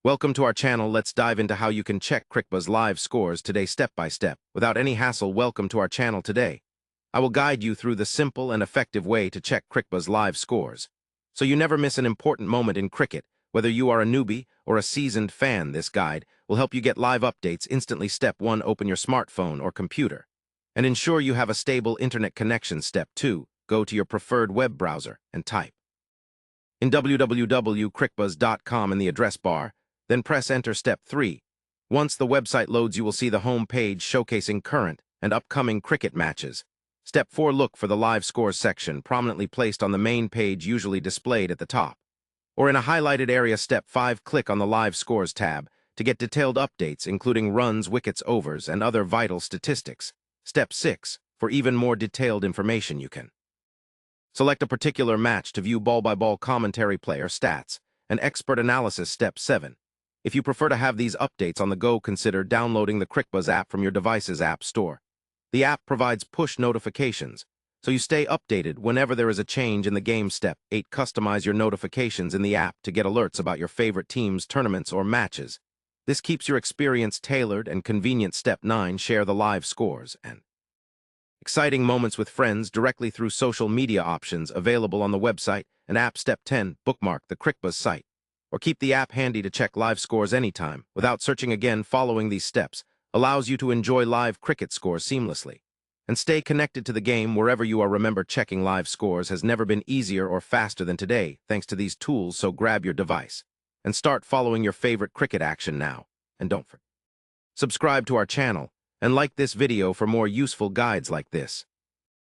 Welcome to our channel. Let's dive into how you can check Cricbuzz live scores today step by step. Without any hassle, welcome to our channel today. I will guide you through the simple and effective way to check Cricbuzz live scores, so you never miss an important moment in cricket. Whether you are a newbie or a seasoned fan, this guide will help you get live updates instantly. Step 1. Open your smartphone or computer and ensure you have a stable internet connection. Step 2. Go to your preferred web browser and type in www.cricbuzz.com in the address bar. Then press enter. Step 3. Once the website loads, you will see the home page showcasing current and upcoming cricket matches. Step 4. Look for the live scores section prominently placed on the main page, usually displayed at the top or in a highlighted area. Step 5. Click on the live scores tab to get detailed updates, including runs, wickets, overs, and other vital statistics. Step 6. For even more detailed information, you can select a particular match to view ball-by-ball commentary, player stats, and expert analysis. Step 7. If you prefer to have these updates on the go, consider downloading the Cricbuzz app from your device's app store. The app provides push notifications, so you stay updated whenever there is a change in the game. Step 8. Customize your notifications in the app to get alerts about your favorite teams, tournaments, or matches. This keeps your experience tailored and convenient. Step 9. Share the live scores and exciting moments with friends directly through social media options available on the website and app. Step 10. Bookmark the Cricbuzz site or keep the app handy to check live scores anytime without searching again. Following these steps allows you to enjoy live cricket scores seamlessly and stay connected to the game wherever you are. Remember, checking live scores has never been easier or faster than today thanks to these tools, so grab your device and start following your favorite cricket action now. And don't forget, subscribe to our channel and like this video for more useful guides like this.